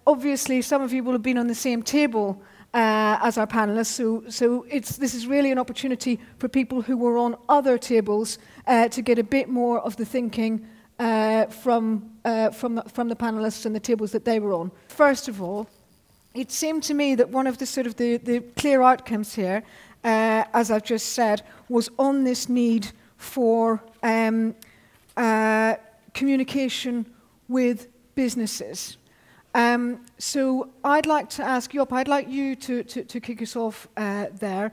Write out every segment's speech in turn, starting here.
obviously, some of you will have been on the same table as our panelists, so this is really an opportunity for people who were on other tables to get a bit more of the thinking from the panelists and the tables that they were on. First of all, it seemed to me that one of the sort of the clear outcomes here, as I've just said, was on this need for communication with businesses. So I'd like to ask Joppe, I'd like you to kick us off there.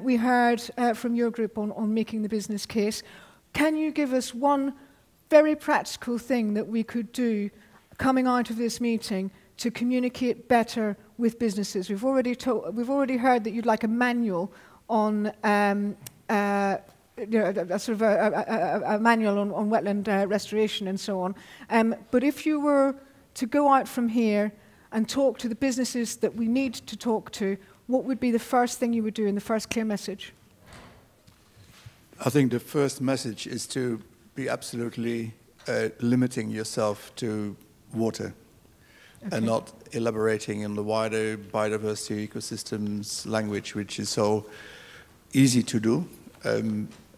We heard from your group on making the business case. Can you give us one very practical thing that we could do coming out of this meeting to communicate better with businesses? We've already heard that you'd like a manual on a manual on wetland restoration and so on. But if you were to go out from here and talk to the businesses that we need to talk to, what would be the first thing you would do and the first clear message? I think the first message is to be absolutely limiting yourself to water. Okay. And not elaborating in the wider biodiversity ecosystems language, which is so easy to do.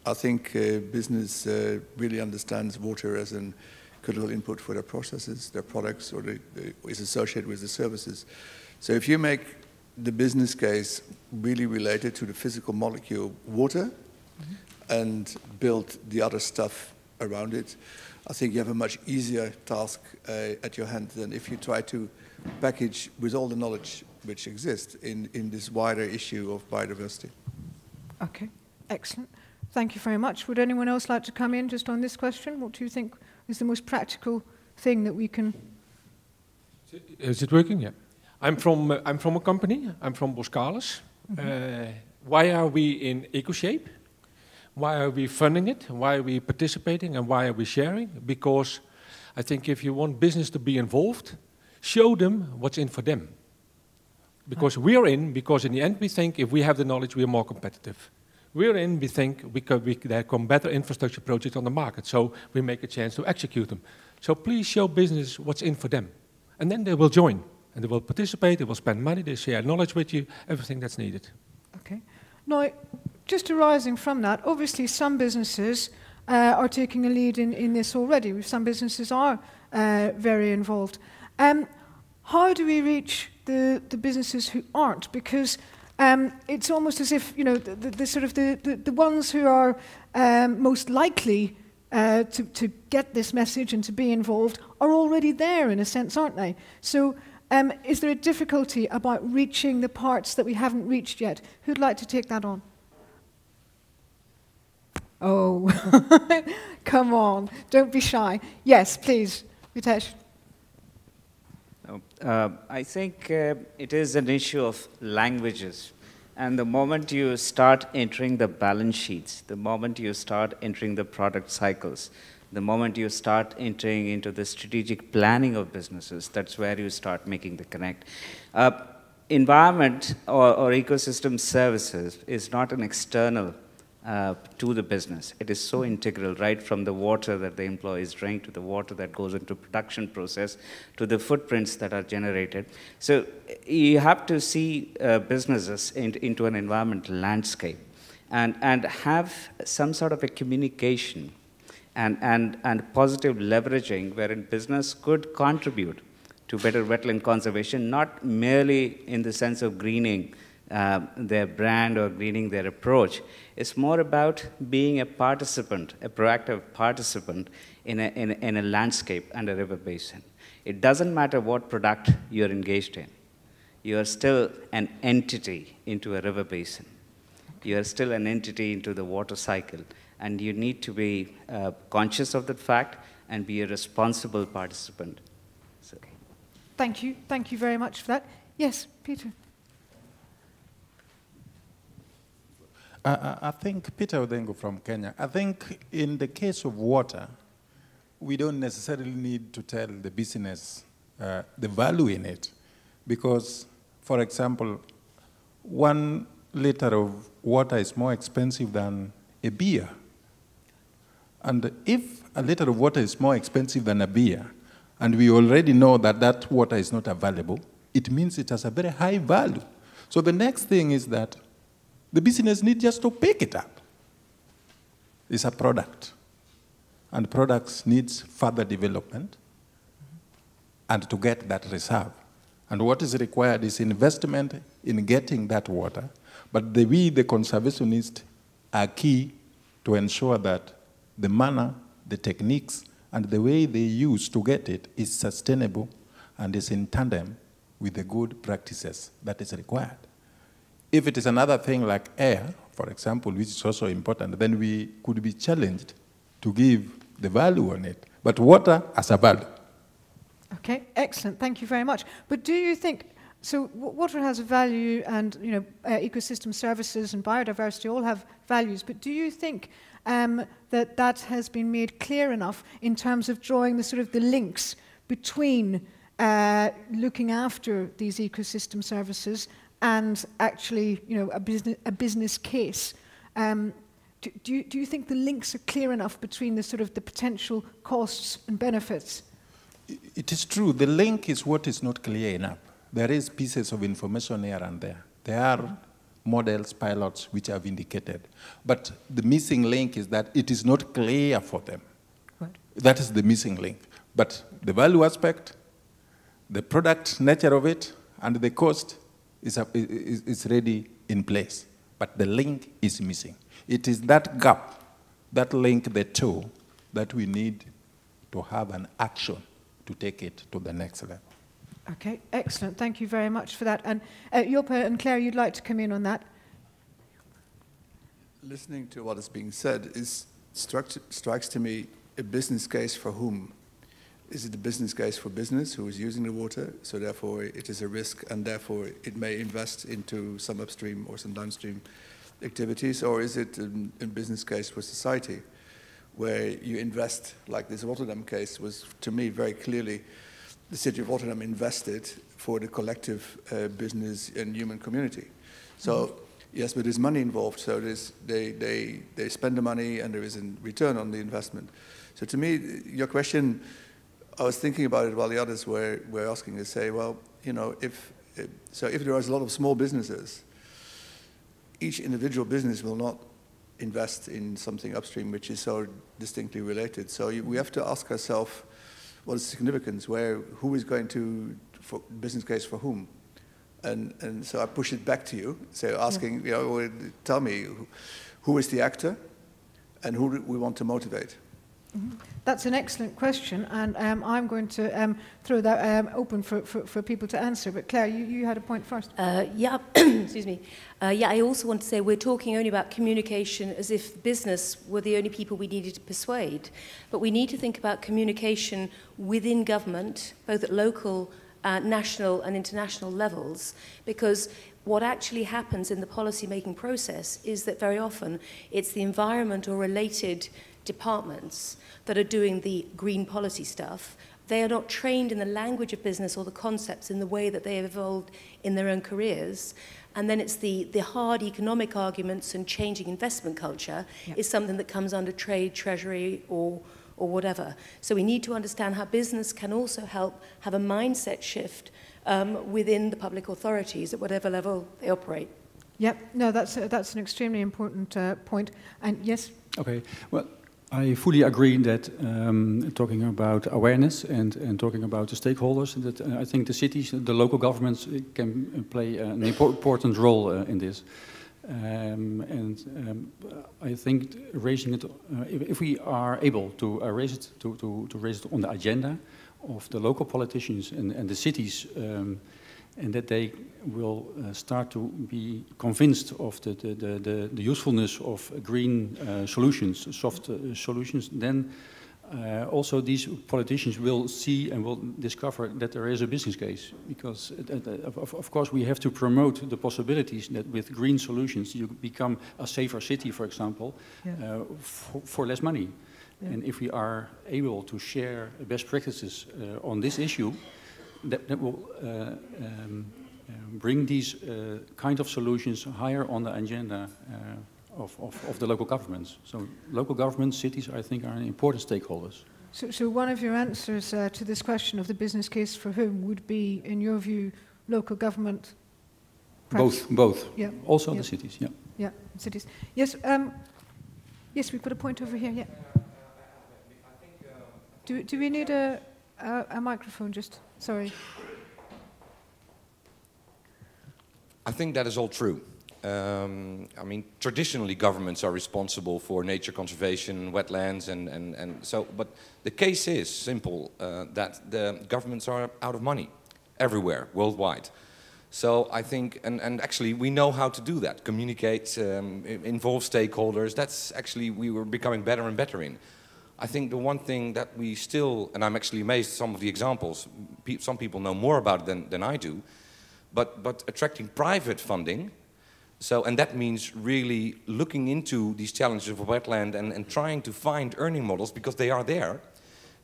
I think business really understands water as a critical input for their processes, their products, or is associated with the services. So if you make the business case really related to the physical molecule water, and build the other stuff around it, I think you have a much easier task at your hand than if you try to package with all the knowledge which exists in this wider issue of biodiversity. Okay, excellent. Thank you very much. Would anyone else like to come in just on this question? What do you think is the most practical thing that we can... Is it working? Yeah. I'm from a company. I'm from Boskalis. Why are we in EcoShape? Why are we funding it? Why are we participating? And why are we sharing? Because I think if you want business to be involved, show them what's in for them. Because we are in, because in the end we think if we have the knowledge, we are more competitive. We're in, we think there come better infrastructure projects on the market, so we make a chance to execute them. So please show business what's in for them. And then they will join, and they will participate, they will spend money, they share knowledge with you, everything that's needed. Okay. Now, just arising from that, obviously some businesses are taking a lead in this already. Some businesses are very involved. How do we reach the businesses who aren't? Because it's almost as if, you know, the ones who are most likely to get this message and to be involved are already there in a sense, aren't they? So is there a difficulty about reaching the parts that we haven't reached yet? Who'd like to take that on? Oh, come on, don't be shy. Yes, please, Ritesh. I think it is an issue of languages. And the moment you start entering the balance sheets, the moment you start entering the product cycles, the moment you start entering into the strategic planning of businesses, that's where you start making the connect. Environment or ecosystem services is not an external to the business. It is so integral, right from the water that the employees drink, to the water that goes into production process, to the footprints that are generated. So you have to see businesses into an environmental landscape and have some sort of a communication and positive leveraging wherein business could contribute to better wetland conservation, not merely in the sense of greening their brand or greening their approach. It's more about being a participant, a proactive participant in a landscape and a river basin. It doesn't matter what product you're engaged in. You are still an entity into a river basin. You are still an entity into the water cycle. And you need to be conscious of that fact and be a responsible participant. So. Thank you. Thank you very much for that. Yes, Peter. I think, Peter Odhengo from Kenya, I think in the case of water, we don't necessarily need to tell the business the value in it. Because, for example, 1 liter of water is more expensive than a beer. And if a liter of water is more expensive than a beer, and we already know that that water is not available, it means it has a very high value. So the next thing is that the business needs just to pick it up. It's a product, and products needs further development and to get that reserve. And what is required is investment in getting that water, but we, the conservationists, are key to ensure that the manner, the techniques, and the way they use to get it is sustainable and is in tandem with the good practices that is required. If it is another thing like air, for example, which is also important, then we could be challenged to give the value on it. But water as a value. Okay, excellent. Thank you very much. But do you think, so water has a value, and ecosystem services and biodiversity all have values, but do you think that that has been made clear enough in terms of drawing the sort of the links between looking after these ecosystem services and actually, a business case? Do you think the links are clear enough between the sort of the potential costs and benefits? It is true. The link is what is not clear enough. There is pieces of information here and there. There are models, pilots, which have indicated. But the missing link is that it is not clear for them. Right. That is the missing link. But the value aspect, the product nature of it, and the cost is ready in place. But the link is missing. It is that gap, that link, the two, that we need to have an action to take it to the next level. Okay, excellent. Thank you very much for that. And Joppe and Clare, you'd like to come in on that? Listening to what is being said strikes to me a business case for whom? Is it a business case for business who is using the water, so therefore it is a risk and therefore it may invest into some upstream or some downstream activities, or is it a business case for society where you invest, like this Rotterdam case was, to me, very clearly the city of Rotterdam invested for the collective business and human community. So, yes, but there's money involved, so they spend the money and there is a return on the investment. So to me, your question, I was thinking about it while the others were asking to say, well, if there are a lot of small businesses, each individual business will not invest in something upstream which is so distinctly related. So we have to ask ourselves, what is the significance? Who is going to, for business case for whom? And so I push it back to you, so asking, tell me, who is the actor and who do we want to motivate? That's an excellent question, and I'm going to throw that open for people to answer. But Clare, you had a point first. Yeah, excuse me. I also want to say we're talking only about communication as if business were the only people we needed to persuade. But we need to think about communication within government, both at local, national and international levels, because what actually happens in the policy-making process is that very often it's the environment or related departments that are doing the green policy stuff. They are not trained in the language of business or the concepts in the way that they have evolved in their own careers. And then it's the hard economic arguments and changing investment culture is something that comes under trade, treasury, or whatever. So we need to understand how business can also help have a mindset shift within the public authorities at whatever level they operate. Yep, no, that's an extremely important point. And yes? Okay, well, I fully agree that talking about awareness and talking about the stakeholders, that I think the cities, the local governments can play an important role in this. I think raising it, if we are able to raise it to raise it on the agenda of the local politicians and the cities, and that they will start to be convinced of the usefulness of green solutions, soft solutions, then also these politicians will see and will discover that there is a business case. Because, of course, we have to promote the possibilities that with green solutions you become a safer city, for example, for less money. Yeah. And if we are able to share best practices on this issue, that will bring these kind of solutions higher on the agenda of the local governments. So local governments, cities, I think, are important stakeholders. So one of your answers to this question of the business case for whom would be, in your view, local government? Both. Yeah. Also yeah. the cities, yeah. Yeah, cities. Yes, yes, we've got a point over here, yeah. Do we need a microphone, just, sorry. I think that is all true. I mean, traditionally governments are responsible for nature conservation, wetlands, and so, but the case is simple, that the governments are out of money everywhere, worldwide. So I think, and actually we know how to do that, communicate, involve stakeholders, that's actually, we were becoming better and better in. I think the one thing that we still, and I'm actually amazed at some of the examples, some people know more about it than I do, but attracting private funding, so, and that means really looking into these challenges of wetland and trying to find earning models because they are there,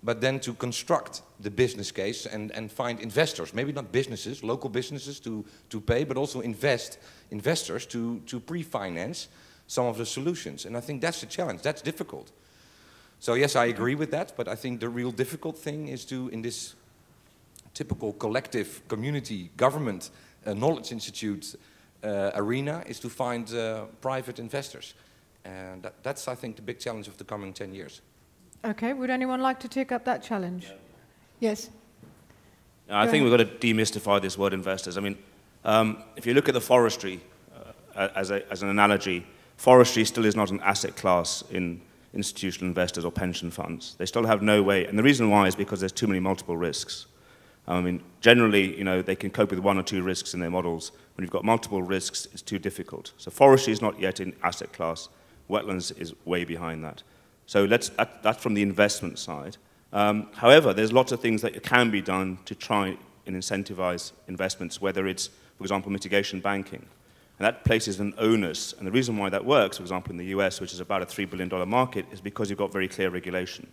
but then to construct the business case and find investors, maybe not businesses, local businesses to pay, but also investors to pre-finance some of the solutions. And I think that's the challenge, that's difficult. So yes, I agree with that, but I think the real difficult thing is to, in this typical collective community government knowledge institute arena, is to find private investors. And that's, I think, the big challenge of the coming 10 years. Okay, would anyone like to take up that challenge? Yeah. Yes. I think we've got to demystify this word investors. I mean, if you look at the forestry as an analogy, forestry still is not an asset class in institutional investors or pension funds. They still have no way, and the reason why is because there's too many multiple risks. I mean, generally, you know, they can cope with 1 or 2 risks in their models. When you've got multiple risks, it's too difficult. So forestry is not yet in asset class. Wetlands is way behind that. So that's from the investment side. However, there's lots of things that can be done to try and incentivize investments, whether it's, for example, mitigation banking. And that places an onus. And the reason why that works, for example, in the US, which is about a $3 billion market, is because you've got very clear regulation.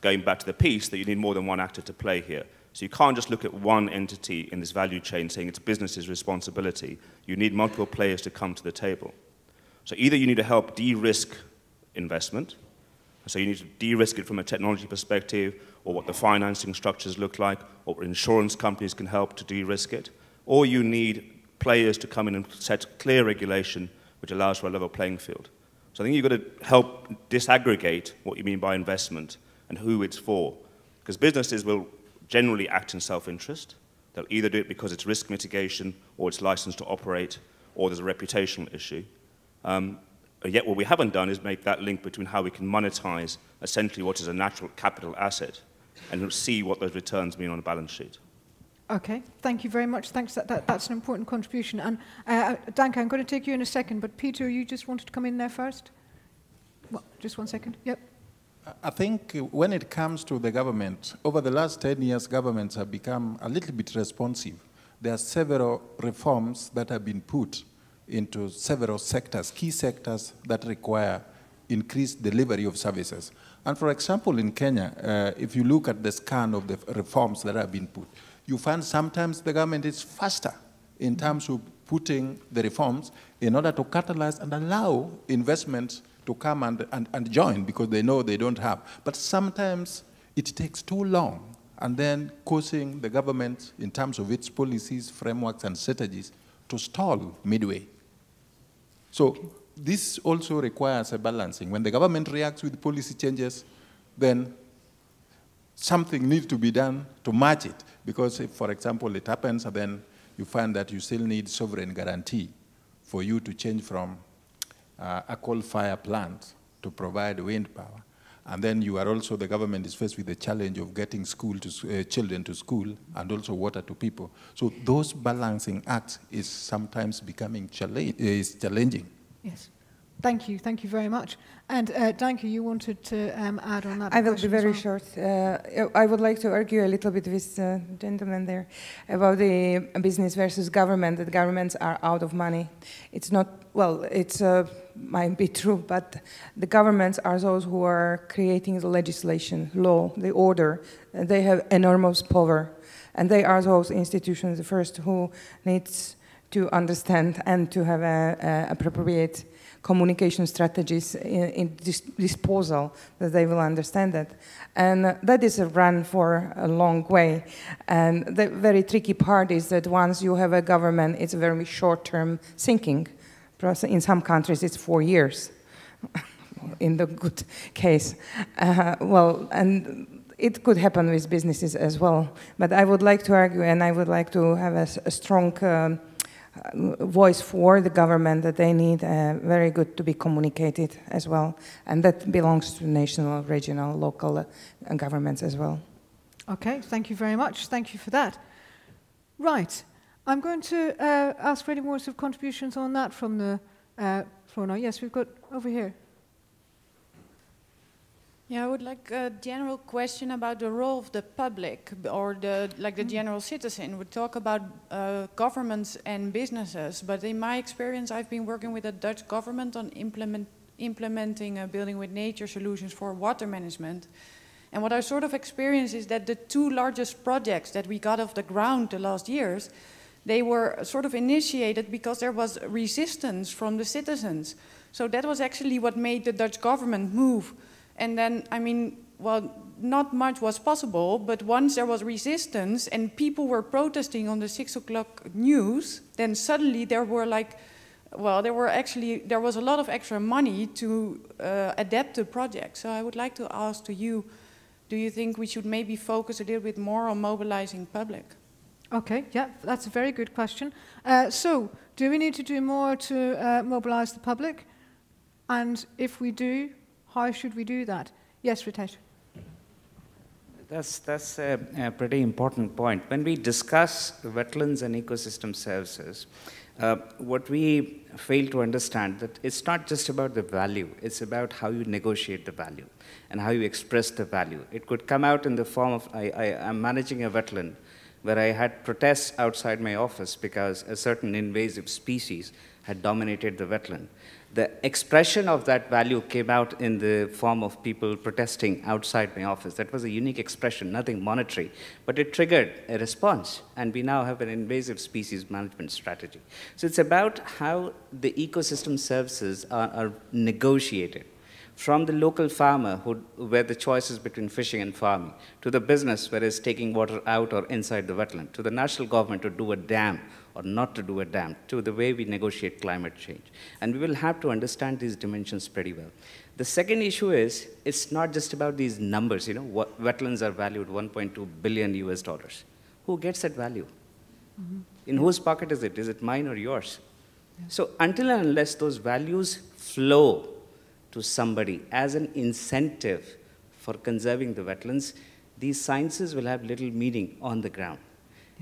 Going back to the piece that you need more than one actor to play here. So you can't just look at one entity in this value chain saying it's business's responsibility. You need multiple players to come to the table. So either you need to help de-risk investment, so you need to de-risk it from a technology perspective, or what the financing structures look like, or insurance companies can help to de-risk it, or you need players to come in and set clear regulation which allows for a level playing field. So I think you've got to help disaggregate what you mean by investment and who it's for, because businesses will generally act in self-interest. They'll either do it because it's risk mitigation, or it's license to operate, or there's a reputational issue. Yet what we haven't done is make that link between how we can monetize essentially what is a natural capital asset and see what those returns mean on a balance sheet. Okay, thank you very much. Thanks, that's an important contribution. And Danka, I'm going to take you in a second, but Peter, you just wanted to come in there first? Well, just 1 second, yep. I think when it comes to the government, over the last 10 years, governments have become a little bit responsive. There are several reforms that have been put into several sectors, key sectors that require increased delivery of services. And for example, in Kenya, if you look at the scan of the reforms that have been put, you find sometimes the government is faster in terms of putting the reforms in order to catalyze and allow investments to come and join because they know they don't have. But sometimes it takes too long and then causing the government, in terms of its policies, frameworks, and strategies, to stall midway. So this also requires a balancing. When the government reacts with policy changes, then something needs to be done to match it. Because if, for example, it happens, and then you find that you still need sovereign guarantee for you to change from a coal-fire plant to provide wind power. And then you are also, the government is faced with the challenge of getting children to school and also water to people. So those balancing acts is sometimes becoming challenging. Yes. Thank you very much. And Danka, you wanted to add on that. I will be very short. I would like to argue a little bit with the gentleman there about the business versus government, that governments are out of money. It's not, well, it's might be true, but the governments are those who are creating the legislation, law, the order. They have enormous power. And they are those institutions, the first who needs to understand and to have appropriate communication strategies in disposal, that they will understand that. And that is a run for a long way. And the very tricky part is that once you have a government, it's a very short-term thinking process. In some countries, it's 4 years, in the good case. Well, and it could happen with businesses as well. But I would like to argue, and I would like to have a strong voice for the government, that they need very good to be communicated as well. And that belongs to national, regional, local governments as well. Okay, thank you very much. Thank you for that. Right, I'm going to ask for any more sort of contributions on that from the floor now. Yes, we've got over here. Yeah, I would like a general question about the role of the public, or the general citizen. We talk about governments and businesses, but in my experience, I've been working with the Dutch government on implementing building with nature solutions for water management. And what I sort of experienced is that the 2 largest projects that we got off the ground the last years, they were sort of initiated because there was resistance from the citizens. So that was actually what made the Dutch government move. And then, I mean, well, not much was possible, but once there was resistance and people were protesting on the 6 o'clock news, then suddenly there were like, well, there was a lot of extra money to adapt the project. So I would like to ask to you, do you think we should maybe focus a little bit more on mobilizing public? Okay, yeah, that's a very good question. So, do we need to do more to mobilize the public? And if we do, how should we do that? Yes, Ritesh. That's a pretty important point. When we discuss wetlands and ecosystem services, what we fail to understand that it's not just about the value, it's about how you negotiate the value and how you express the value. It could come out in the form of, I'm managing a wetland where I had protests outside my office because a certain invasive species had dominated the wetland. The expression of that value came out in the form of people protesting outside my office. That was a unique expression, nothing monetary, but it triggered a response, and we now have an invasive species management strategy. So it's about how the ecosystem services are negotiated, from the local farmer where the choice is between fishing and farming, to the business where it's taking water out or inside the wetland, to the national government to do a dam or not to do a dam, to the way we negotiate climate change. And we will have to understand these dimensions pretty well. The second issue is, it's not just about these numbers, you know, wetlands are valued $1.2 billion US. Who gets that value? Mm-hmm. In whose pocket is it? Is it mine or yours? Yeah. So until and unless those values flow to somebody as an incentive for conserving the wetlands, these sciences will have little meaning on the ground.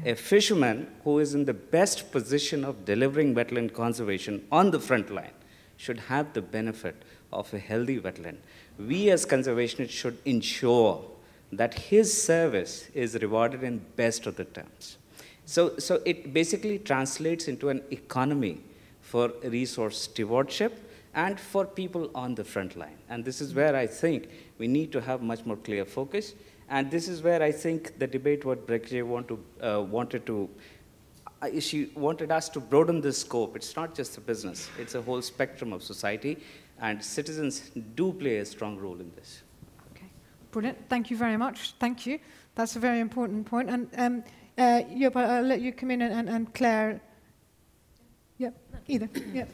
Yeah. A fisherman who is in the best position of delivering wetland conservation on the front line should have the benefit of a healthy wetland. We as conservationists should ensure that his service is rewarded in best of the terms. So it basically translates into an economy for resource stewardship and for people on the front line. And this is where I think we need to have much more clear focus. And this is where I think the debate what Brigitte she wanted us to broaden the scope. It's not just a business, it's a whole spectrum of society, and citizens do play a strong role in this. Okay, brilliant, thank you very much, thank you. That's a very important point. And Joppe, I'll let you come in, and Clare. Yep, either, yep.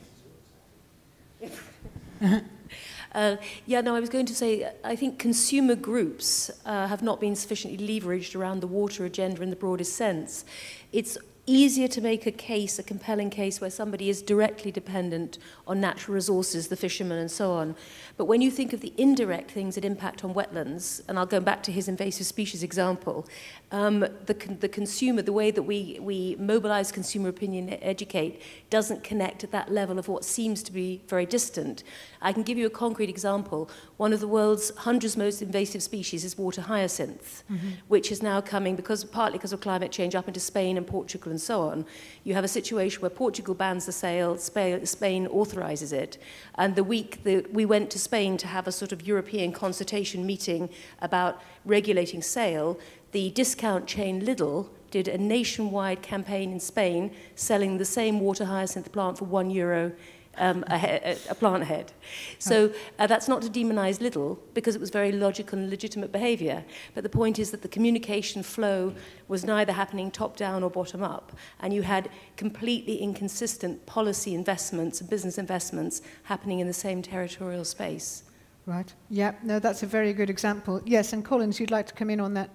Yeah, no, I was going to say, I think consumer groups have not been sufficiently leveraged around the water agenda in the broadest sense. It's easier to make a case, a compelling case, where somebody is directly dependent on natural resources, the fishermen and so on. But when you think of the indirect things that impact on wetlands, and I'll go back to his invasive species example, the consumer, the way that we mobilize consumer opinion, educate, doesn't connect at that level of what seems to be very distant. I can give you a concrete example. One of the world's 100 most invasive species is water hyacinth, which is now coming, partly because of climate change, up into Spain and Portugal and so on. You have a situation where Portugal bans the sale, Spain authorizes it, and the week that we went to Spain to have a sort of European consultation meeting about regulating sale, the discount chain Lidl did a nationwide campaign in Spain selling the same water hyacinth plant for €1 a plant head. So that's not to demonize Lidl, because it was very logical and legitimate behavior. But the point is that the communication flow was neither happening top down or bottom up. And you had completely inconsistent policy investments and business investments happening in the same territorial space. Right. Yeah, no, that's a very good example. Yes, and Collins, you'd like to come in on that?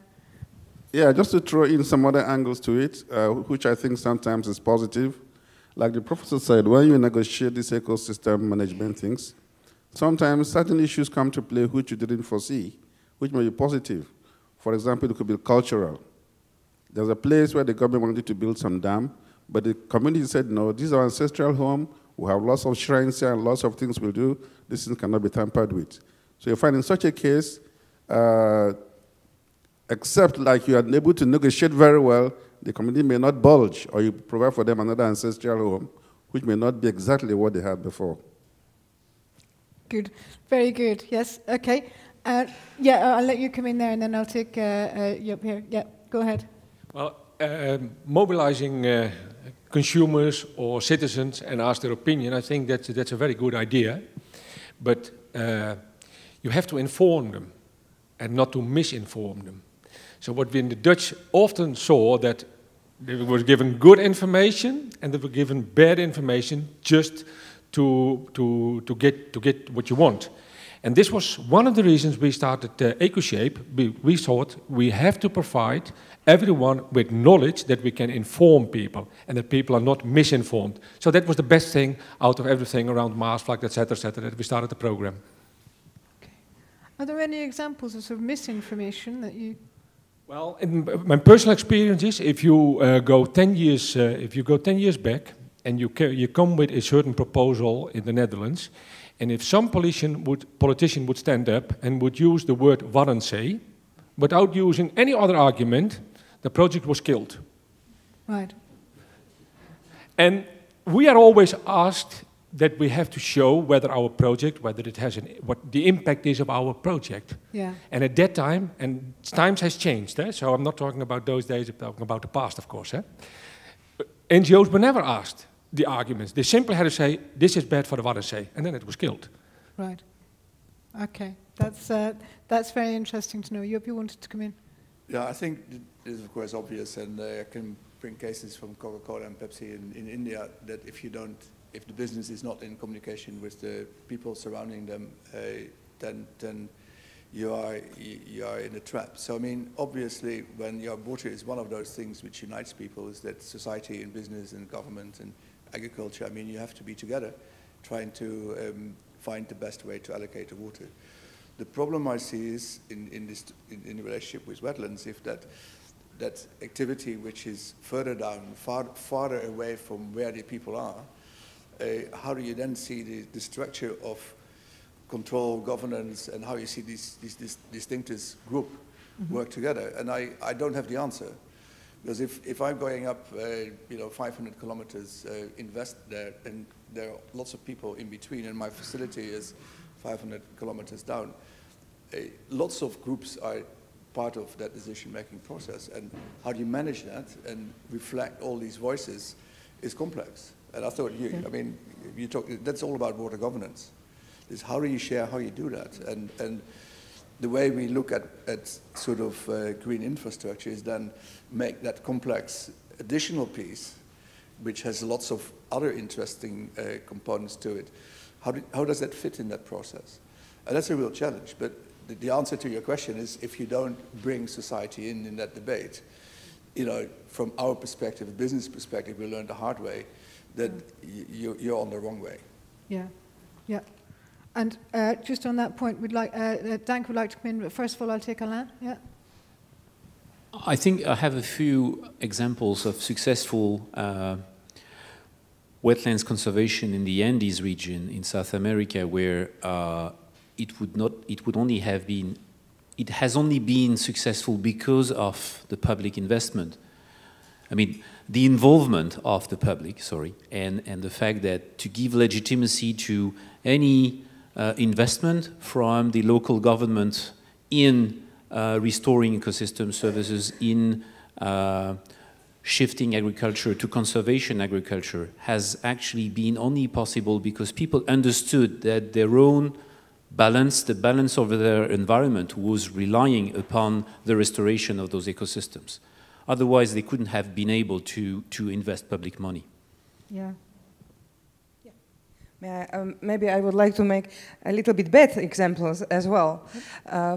Yeah, just to throw in some other angles to it, which I think sometimes is positive. Like the professor said, when you negotiate these ecosystem management things, sometimes certain issues come to play which you didn't foresee, which may be positive. For example, it could be cultural. There's a place where the government wanted to build some dam, but the community said, no, this is our ancestral home, we have lots of shrines here and lots of things we'll do, this thing cannot be tampered with. So you find in such a case, except like you are able to negotiate very well, the community may not bulge, or you provide for them another ancestral home, which may not be exactly what they had before. Good, very good, yes, okay. Yeah, I'll let you come in there and then I'll take you up here. Yeah, go ahead. Well, mobilizing consumers or citizens and ask their opinion, I think that's a very good idea. But you have to inform them and not to misinform them. So what we in the Dutch often saw, that they were given good information and they were given bad information just to get what you want. And this was one of the reasons we started EcoShape. We thought we have to provide everyone with knowledge that we can inform people and that people are not misinformed. So that was the best thing out of everything around Maasvlakte, etc., that we started the program. Okay. Are there any examples of sort of misinformation that you... Well, in my personal experience is, if you go 10 years back and you come with a certain proposal in the Netherlands, and if some politician would stand up and would use the word Waddenzee, without using any other argument, the project was killed. Right. And we are always asked that we have to show whether our project, whether it has what the impact is of our project. Yeah. And at that time, and times has changed, so I'm not talking about those days, I'm talking about the past, of course. NGOs were never asked the arguments. They simply had to say, this is bad for the Waddenzee, and then it was killed. Right. Okay, that's very interesting to know. Joppe, you wanted to come in? Yeah, I think it is of course obvious, and I can bring cases from Coca-Cola and Pepsi in India, that if the business is not in communication with the people surrounding them, then you are in a trap. So I mean, obviously, when your water is one of those things which unites people, is that society and business and government and agriculture, I mean, you have to be together, trying to find the best way to allocate the water. The problem I see is in the relationship with wetlands, if that activity which is further down, farther away from where the people are, how do you then see the structure of control, governance, and how you see this distinctist group work together? And I don't have the answer, because if I'm going up, 500 kilometers, invest there, and there are lots of people in between, and my facility is 500 kilometers down, lots of groups are part of that decision-making process, and how do you manage that and reflect all these voices is complex. And I thought, that's all about water governance. Is how do you share, how you do that? And the way we look at sort of green infrastructure is then make that complex additional piece, which has lots of other interesting components to it. How does that fit in that process? And that's a real challenge. But the answer to your question is, if you don't bring society in that debate, from our perspective, a business perspective, we learned the hard way that you're on the wrong way. Yeah, yeah. And just on that point, Danka would like to come in, but first of all, I'll take Alain. Yeah. I think I have a few examples of successful wetlands conservation in the Andes region in South America, where it has only been successful because of the public investment. I mean, the involvement of the public, and the fact that to give legitimacy to any investment from the local government in restoring ecosystem services, in shifting agriculture to conservation agriculture has actually been only possible because people understood that their own balance, the balance of their environment, was relying upon the restoration of those ecosystems. Otherwise, they couldn't have been able to invest public money. Yeah. Maybe I would like to make a little bit better examples as well.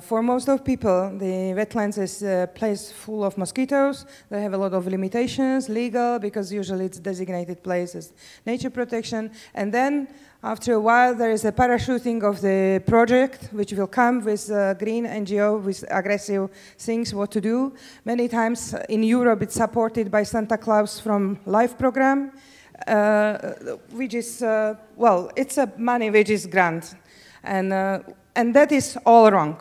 For most of people, the wetlands is a place full of mosquitoes. They have a lot of limitations, legal, because usually it's designated place as nature protection. And then, after a while, there is a parachuting of the project, which will come with green NGO, with aggressive things, what to do. Many times in Europe, it's supported by Santa Claus from LIFE program. Which is, well, it's a money which is grant. And that is all wrong.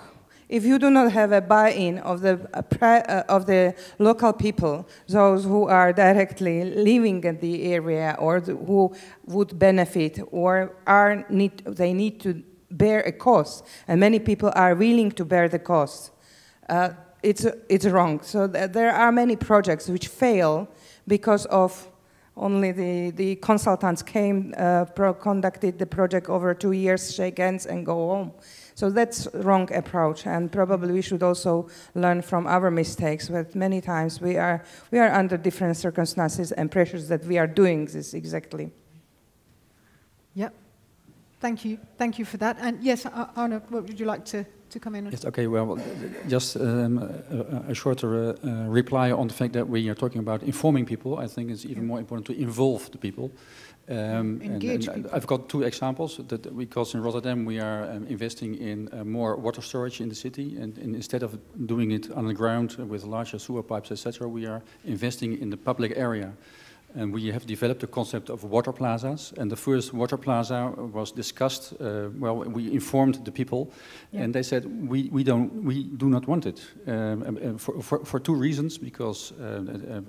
If you do not have a buy-in of the local people, those who are directly living in the area or who would benefit or they need to bear a cost, and many people are willing to bear the cost, it's wrong. So there are many projects which fail because of only the consultants came, conducted the project over 2 years, shake hands and go home. So that's wrong approach, and probably we should also learn from our mistakes. But many times we are under different circumstances and pressures that we are doing this exactly. Yep. Thank you for that. And yes, Arnoud, what would you like to come in on? Yes, okay, well, just a shorter reply on the fact that we are talking about informing people. I think it's even more important to involve the people. Engage people. I've got 2 examples, because in Rotterdam we are investing in more water storage in the city, and instead of doing it underground with larger sewer pipes, etc., we are investing in the public area. And we have developed the concept of water plazas. And the first water plaza was discussed. Well, we informed the people, and they said we do not want it for 2 reasons. Because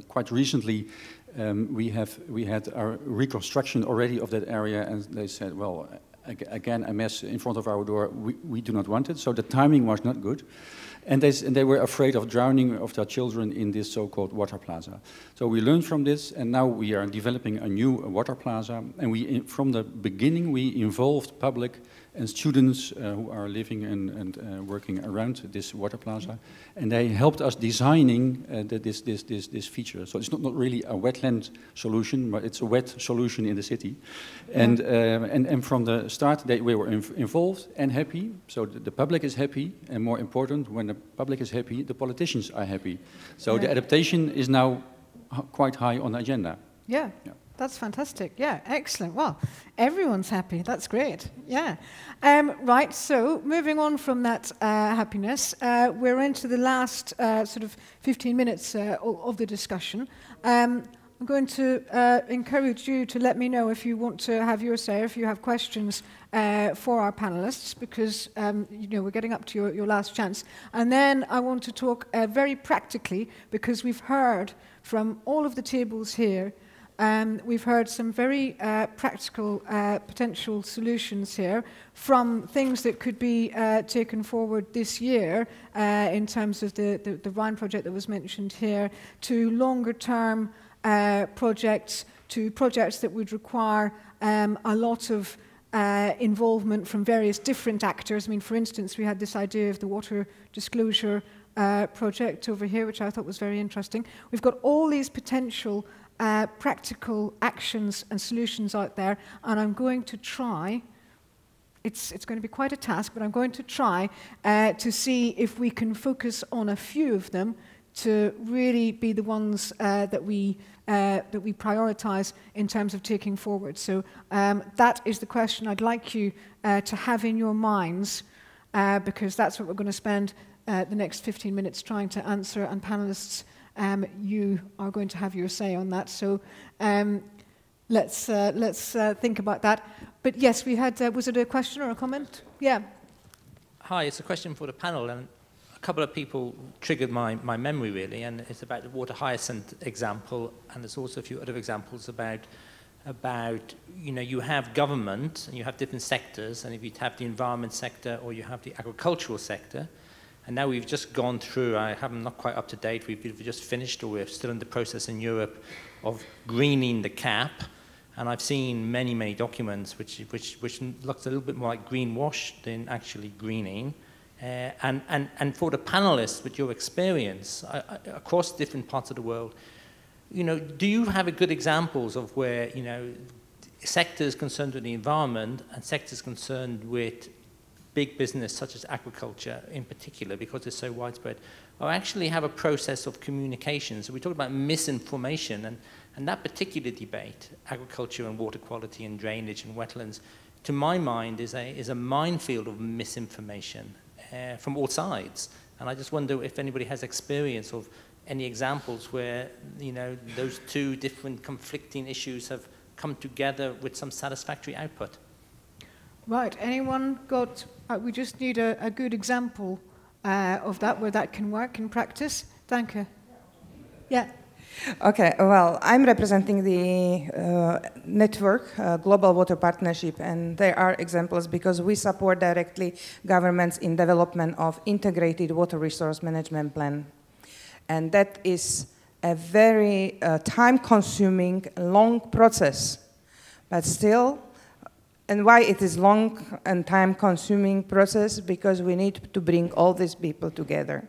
quite recently we had our reconstruction already of that area, and they said, well, again a mess in front of our door. We do not want it. So the timing was not good. And they were afraid of drowning of their children in this so-called water plaza. So we learned from this, and now we are developing a new water plaza. And from the beginning, we involved public and students who are living and working around this water plaza. And they helped us designing this feature. So it's not really a wetland solution, but it's a wet solution in the city. And from the start, we were involved and happy. So the public is happy, and more important, when the public is happy, the politicians are happy. So the adaptation is now quite high on the agenda. Yeah. That's fantastic. Yeah, excellent. Well, everyone's happy. That's great. Yeah. Right, so moving on from that happiness, we're into the last sort of 15 minutes of the discussion. I'm going to encourage you to let me know if you want to have your say, if you have questions for our panelists, because you know, we're getting up to your last chance. And then I want to talk very practically, because we've heard from all of the tables here. We've heard some very practical potential solutions here, from things that could be taken forward this year in terms of the Rhine project that was mentioned here, to longer term projects, to projects that would require a lot of involvement from various different actors. I mean, for instance, we had this idea of the water disclosure project over here, which I thought was very interesting. We've got all these potential practical actions and solutions out there, and I'm going to try, it's going to be quite a task, but I'm going to try to see if we can focus on a few of them to really be the ones that we prioritize in terms of taking forward. So that is the question I'd like you to have in your minds, because that's what we're going to spend the next 15 minutes trying to answer, and panelists, you are going to have your say on that. So let's think about that. But yes, we had, was it a question or a comment? Yeah. Hi, it's a question for the panel, and a couple of people triggered my memory really, and it's about the water hyacinth example, and there's also a few other examples about you know, you have government and you have different sectors, and if you have the environment sector or you have the agricultural sector, And now we've just gone through, I'm not quite up to date, we've just finished, or we're still in the process in Europe of greening the cap. And I've seen many, many documents which looks a little bit more like greenwash than actually greening. And for the panelists, with your experience across different parts of the world, do you have good examples of where, sectors concerned with the environment and sectors concerned with big business, such as agriculture in particular, because it's so widespread, or actually have a process of communication? So we talk about misinformation, and that particular debate, agriculture and water quality and drainage and wetlands, to my mind is a minefield of misinformation from all sides. And I just wonder if anybody has experience of any examples where, those two different conflicting issues have come together with some satisfactory output. Right, anyone got, we just need a good example of that, where that can work in practice. Danka. Yeah. Okay, well, I'm representing the network, Global Water Partnership, and there are examples because we support directly governments in development of integrated water resource management plan. And that is a very time-consuming, long process, but still. And why it is long and time-consuming process? Because we need to bring all these people together.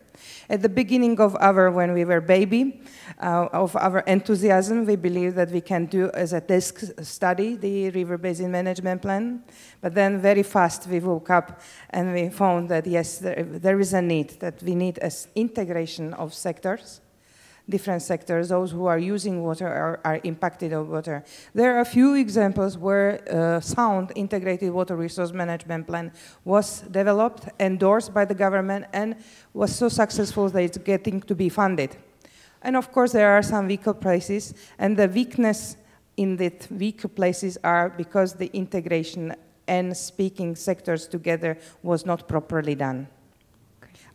At the beginning of when we were baby, of our enthusiasm, we believed that we can do as a desk study the river basin management plan. But then very fast we woke up and we found that yes, there is a need, that we need an integration of sectors. Different sectors, those who are using water are impacted on water. There are a few examples where sound integrated water resource management plan was developed, endorsed by the government, and was so successful that it's getting to be funded. And of course, there are some weaker places, and the weakness in the weaker places are because the integration and speaking sectors together was not properly done.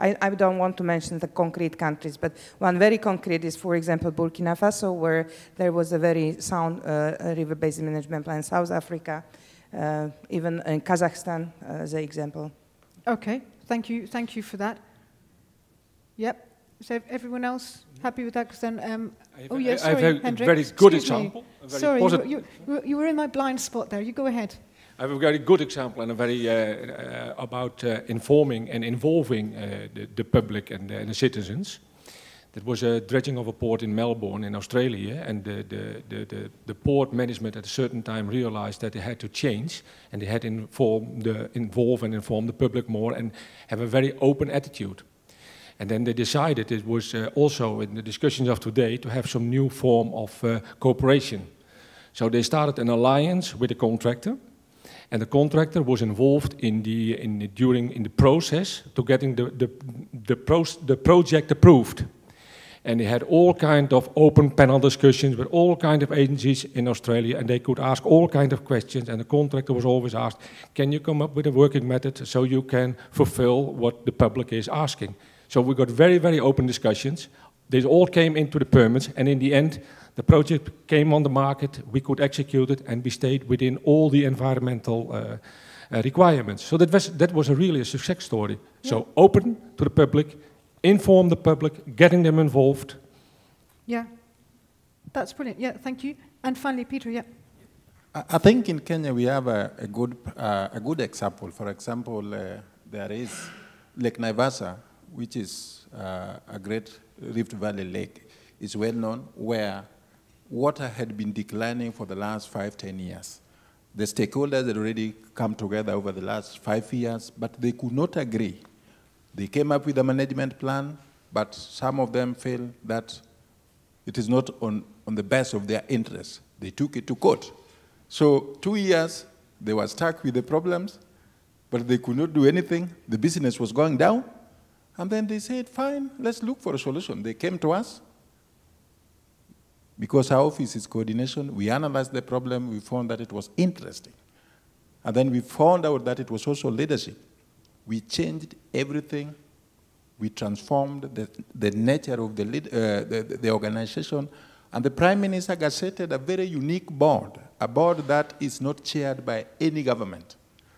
I don't want to mention the concrete countries, but one very concrete is, for example, Burkina Faso, where there was a very sound river basin management plan. South Africa, even in Kazakhstan, as an example. Okay, thank you for that. Yep. So everyone else happy with that? Because then, oh yes, sorry, I have a Hendrik. very good example. Sorry, you were in my blind spot there. You go ahead. I have a very good example and a very about informing and involving the public and the citizens. That was a dredging of a port in Melbourne in Australia, and the port management at a certain time realized that they had to change, and they had to involve and inform the public more and have a very open attitude. And then they decided it was also in the discussions of today to have some new form of cooperation. So they started an alliance with the contractor. And the contractor was involved in the process to getting the project approved. And they had all kind of open panel discussions with all kind of agencies in Australia, and they could ask all kind of questions, and the contractor was always asked, can you come up with a working method so you can fulfill what the public is asking? So we got very, very open discussions. They all came into the permits, and in the end, the project came on the market, we could execute it, and we stayed within all the environmental requirements. So that was really a success story. Yeah. So open to the public, inform the public, getting them involved. Yeah, that's brilliant. Yeah, thank you. And finally, Peter, yeah. I think in Kenya we have a good example. For example, there is Lake Naivasha, which is a great Rift Valley lake. It's well known, where water had been declining for the last 5-10 years. The stakeholders had already come together over the last 5 years, but they could not agree. They came up with a management plan, but some of them felt that it is not on the best of their interests. They took it to court. So 2 years, they were stuck with the problems, but they could not do anything. The business was going down. And then they said, fine, let's look for a solution. They came to us. Because our office is coordination, we analyzed the problem, we found that it was interesting. And then we found out that it was also leadership. We changed everything. We transformed the nature of the organization. And the Prime Minister gazetted a very unique board, a board that is not chaired by any government.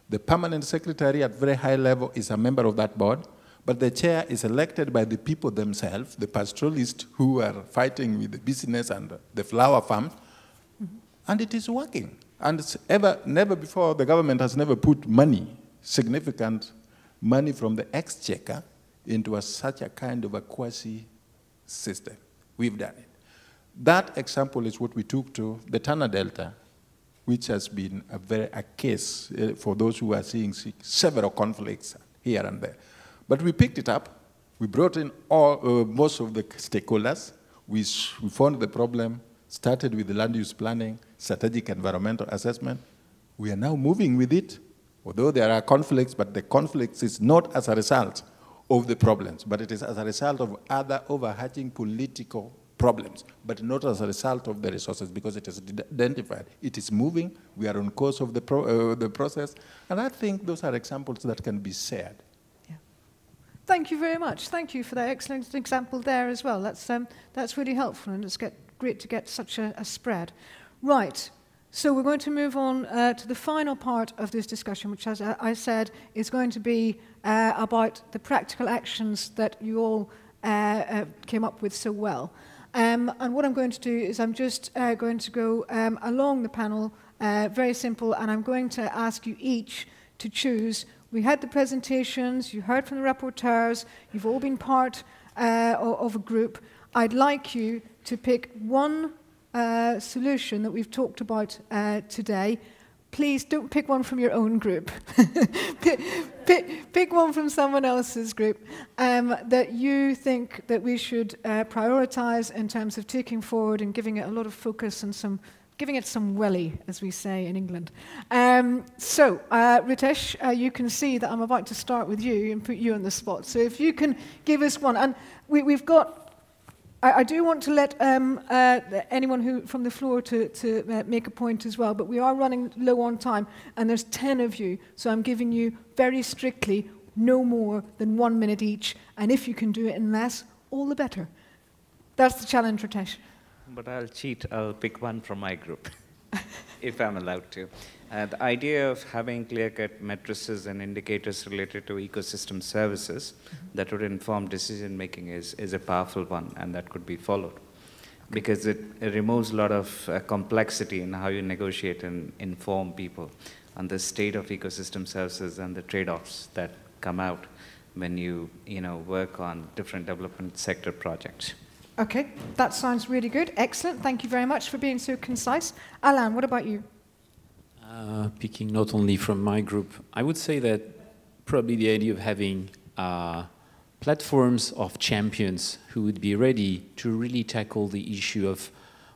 The permanent secretary at very high level is a member of that board, But the chair is elected by the people themselves, the pastoralists who are fighting with the business and the flower farm, and it is working. And it's never before, the government has never put money, significant money from the exchequer into such a kind of a quasi-system. We've done it. That example is what we took to the Tana Delta, which has been a case for those who are seeing several conflicts here and there. But we picked it up. We brought in most of the stakeholders. We found the problem, started with the land use planning, strategic environmental assessment. We are now moving with it, although there are conflicts, but the conflicts is not as a result of the problems, but it is as a result of other overarching political problems, but not as a result of the resources, because it is identified. It is moving. We are on course of the process, and I think those are examples that can be shared. Yeah. Thank you very much. Thank you for that excellent example there as well. That's really helpful, and it's great to get such a spread. Right. So we're going to move on to the final part of this discussion, which, as I said, is going to be about the practical actions that you all came up with so well. And what I'm going to do is I'm just going to go along the panel, very simple, and I'm going to ask you each to choose. We had the presentations, you heard from the rapporteurs, you've all been part of a group. I'd like you to pick one solution that we've talked about today. Please don't pick one from your own group. pick one from someone else's group that you think that we should prioritize in terms of taking forward and giving it a lot of focus and giving it some welly, as we say in England. Ritesh, you can see that I'm about to start with you and put you on the spot. So if you can give us one, and we've got. I do want to let anyone who from the floor to make a point as well, but we are running low on time, and there's 10 of you, so I'm giving you very strictly no more than 1 minute each, and if you can do it in less, all the better. That's the challenge, Ritesh. But I'll cheat. I'll pick one from my group, if I'm allowed to. The idea of having clear-cut matrices and indicators related to ecosystem services that would inform decision-making is a powerful one, and that could be followed. Because it removes a lot of complexity in how you negotiate and inform people on the state of ecosystem services and the trade-offs that come out when you work on different development sector projects. Okay, that sounds really good. Excellent. Thank you very much for being so concise. Alain, what about you? Picking not only from my group, I would say that probably the idea of having platforms of champions who would be ready to really tackle the issue of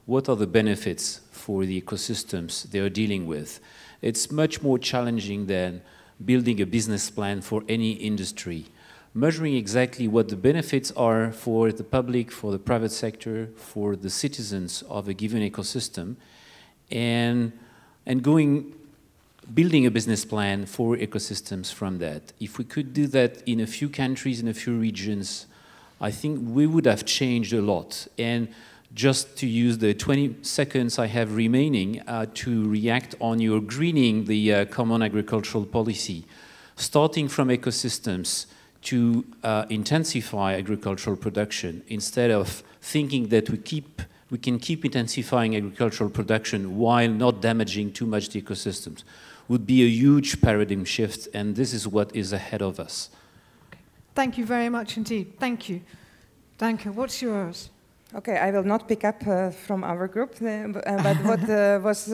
what are the benefits for the ecosystems they are dealing with. It's much more challenging than building a business plan for any industry. Measuring exactly what the benefits are for the public, for the private sector, for the citizens of a given ecosystem, and building a business plan for ecosystems from that. If we could do that in a few countries, in a few regions, I think we would have changed a lot. And just to use the 20 seconds I have remaining to react on your greening the common agricultural policy, starting from ecosystems to intensify agricultural production instead of thinking that we can keep intensifying agricultural production while not damaging too much the ecosystems would be a huge paradigm shift, and this is what is ahead of us. Okay. Thank you very much indeed. Thank you. Danka, what's yours? Okay, I will not pick up from our group, but what was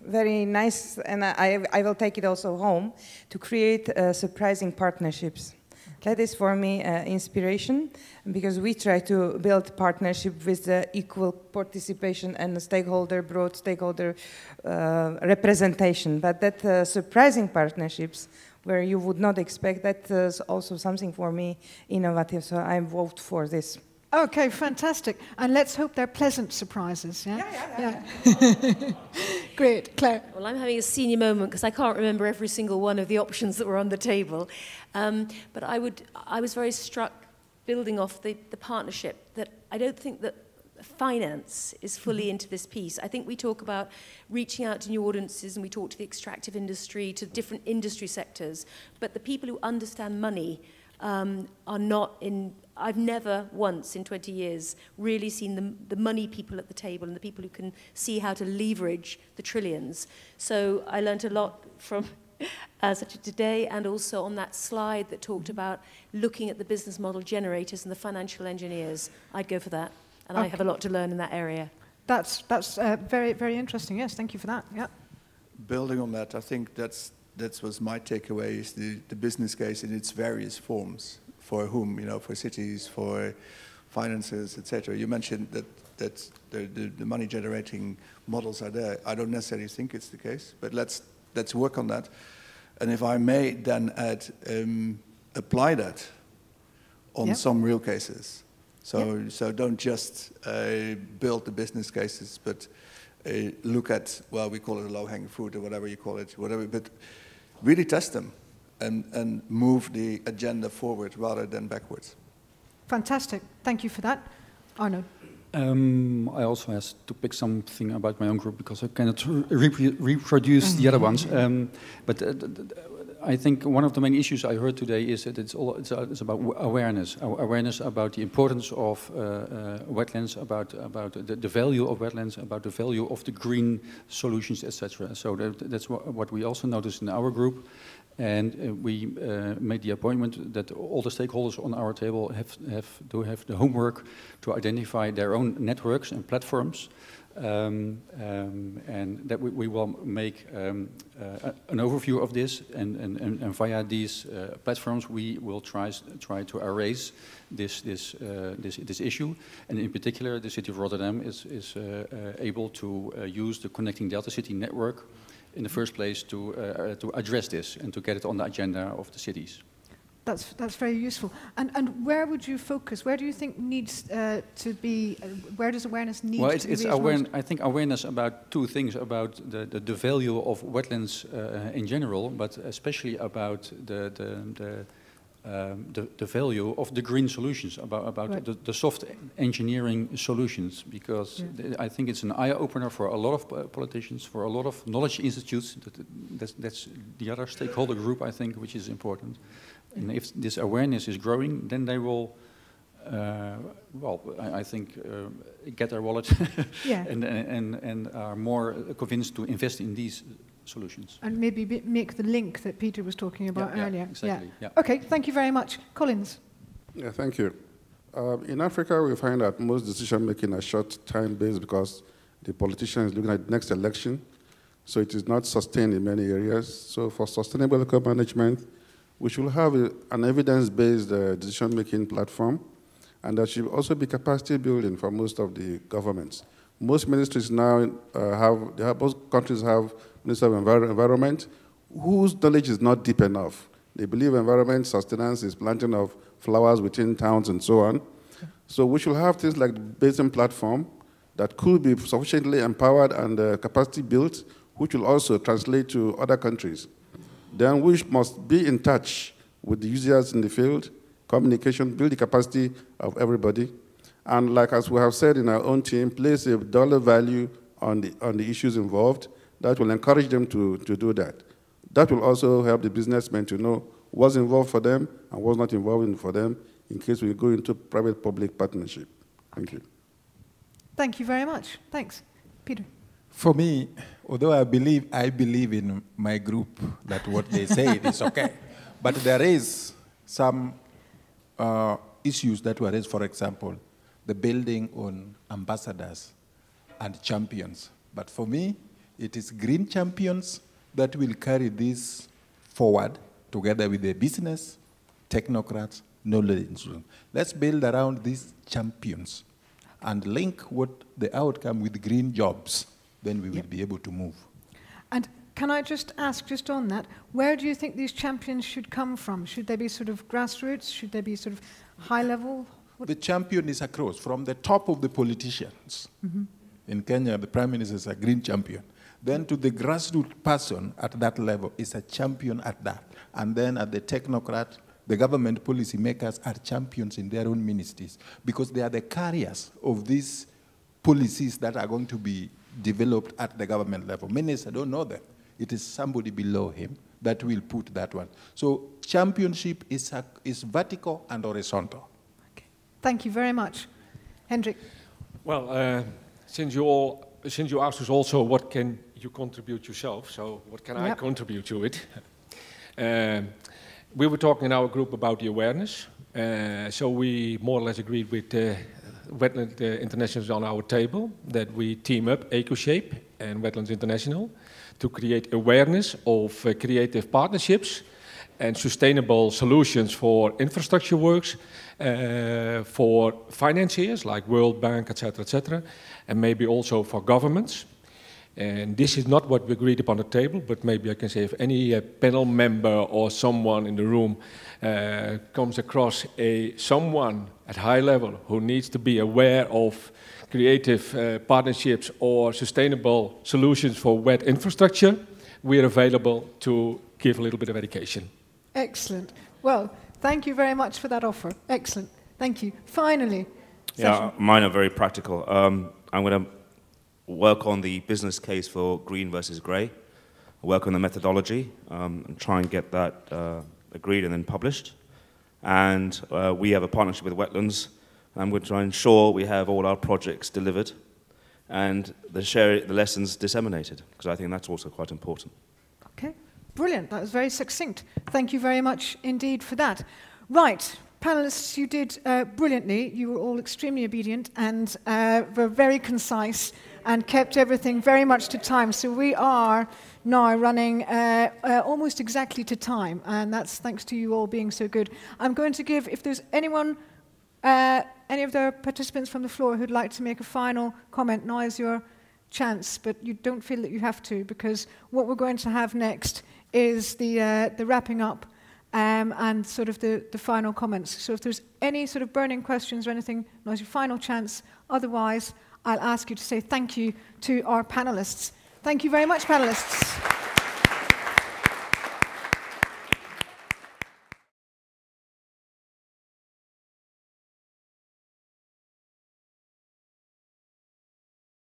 very nice, and I will take it also home, to create surprising partnerships. That is for me inspiration, because we try to build partnership with equal participation and broad stakeholder representation. But that surprising partnerships where you would not expect, that is also something for me innovative. So I vote for this. Okay, fantastic. And let's hope they're pleasant surprises. Yeah. Great, Claire. Well, I'm having a senior moment because I can't remember every single one of the options that were on the table. But I was very struck, building off the partnership, that I don't think that finance is fully into this piece. I think we talk about reaching out to new audiences, and we talk to the extractive industry, to different industry sectors, but the people who understand money are not in. I've never once in 20 years really seen the money people at the table and the people who can see how to leverage the trillions. So I learned a lot from Sachin today, and also on that slide that talked about looking at the business model generators and the financial engineers. I'd go for that, and I have a lot to learn in that area. That's very, very interesting. Yes, thank you for that. Yeah. Building on that, I think that was my takeaway, is the business case in its various forms. For whom, for cities, for finances, etc. You mentioned that the money generating models are there. I don't necessarily think it's the case, but let's work on that. And if I may then add, apply that on some real cases. So don't just build the business cases, but look at, well, we call it a low-hanging fruit or whatever you call it, but really test them. And move the agenda forward rather than backwards. Fantastic. Thank you for that. Arnoud. I also have to pick something about my own group because I cannot reproduce the other ones. But I think one of the main issues I heard today is that it's about awareness. Awareness about the importance of wetlands, about the value of wetlands, about the value of the green solutions, etc. So that's what we also noticed in our group. And we made the appointment that all the stakeholders on our table have to have the homework to identify their own networks and platforms, and that we will make an overview of this, and via these platforms we will try to erase this issue. And in particular, the city of Rotterdam is able to use the Connecting Delta City network in the first place to address this and to get it on the agenda of the cities. That's very useful. And where would you focus? Where do you think needs to be? Where does awareness need to be raised? I think awareness about two things: about the value of wetlands in general, but especially about the value of the green solutions, about the soft engineering solutions, because I think it's an eye-opener for a lot of politicians, for a lot of knowledge institutes. That's the other stakeholder group, I think, which is important. And if this awareness is growing, then they will, I think, get their wallet and are more convinced to invest in these solutions. And maybe make the link that Peter was talking about earlier. Exactly. Yeah. Okay, thank you very much. Collins. Yeah, thank you. In Africa, we find that most decision-making are short-time-based because the politician is looking at the next election, so it is not sustained in many areas. So for sustainable local management, we should have an evidence-based decision-making platform, and there should also be capacity building for most of the governments. Most ministries now most countries have Minister of Environment, whose knowledge is not deep enough. They believe environment sustenance is planting of flowers within towns and so on. So we should have things like the Basin platform that could be sufficiently empowered and capacity built, which will also translate to other countries. Then we must be in touch with the users in the field, communication, build the capacity of everybody. And like as we have said in our own team, place a dollar value on the issues involved. That will encourage them to do that. That will also help the businessmen to know what's involved for them and what's not involved for them in case we go into private-public partnership. Thank you. Thank you very much. Thanks. Peter. For me, although I believe in my group that what they say is okay, but there is some issues that were raised, for example, the building on ambassadors and champions. But for me, it is green champions that will carry this forward together with the business, technocrats, knowledge. Let's build around these champions and link what the outcome with green jobs. Then we will be able to move. And can I just ask, just on that, where do you think these champions should come from? Should they be sort of grassroots? Should they be sort of high level? The champion is across, from the top of the politicians. In Kenya, the Prime Minister is a green champion. Then to the grassroots person at that level is a champion at that. And then at the technocrat, the government policy makers are champions in their own ministries because they are the carriers of these policies that are going to be developed at the government level. Minister don't know them. It is somebody below him that will put that one. So championship is vertical and horizontal. Okay. Thank you very much. Hendrik. Well, since you asked us also what can you contribute yourself, so what can I contribute to it? We were talking in our group about the awareness, so we more or less agreed with Wetlands International on our table that we team up EcoShape and Wetlands International to create awareness of creative partnerships and sustainable solutions for infrastructure works, for financiers like World Bank, etc., and maybe also for governments. And this is not what we agreed upon the table, but maybe I can say if any panel member or someone in the room comes across someone at high level who needs to be aware of creative partnerships or sustainable solutions for wet infrastructure, we are available to give a little bit of education. Excellent. Well, thank you very much for that offer. Excellent. Thank you. Finally, yeah, mine are very practical. I'm going to work on the business case for green versus grey, work on the methodology, and try and get that agreed and then published. And we have a partnership with Wetlands, and I'm going to try and ensure we have all our projects delivered and the lessons disseminated, because I think that's also quite important. Okay, brilliant. That was very succinct. Thank you very much indeed for that. Right. Panelists, you did brilliantly. You were all extremely obedient and were very concise and kept everything very much to time. So we are now running almost exactly to time, and that's thanks to you all being so good. I'm going to give, if there's anyone, any of the participants from the floor who'd like to make a final comment, now is your chance, but you don't feel that you have to, because what we're going to have next is the wrapping up and sort of the final comments. So if there's any sort of burning questions or anything, now's your final chance. Otherwise, I'll ask you to say thank you to our panelists. Thank you very much, panelists.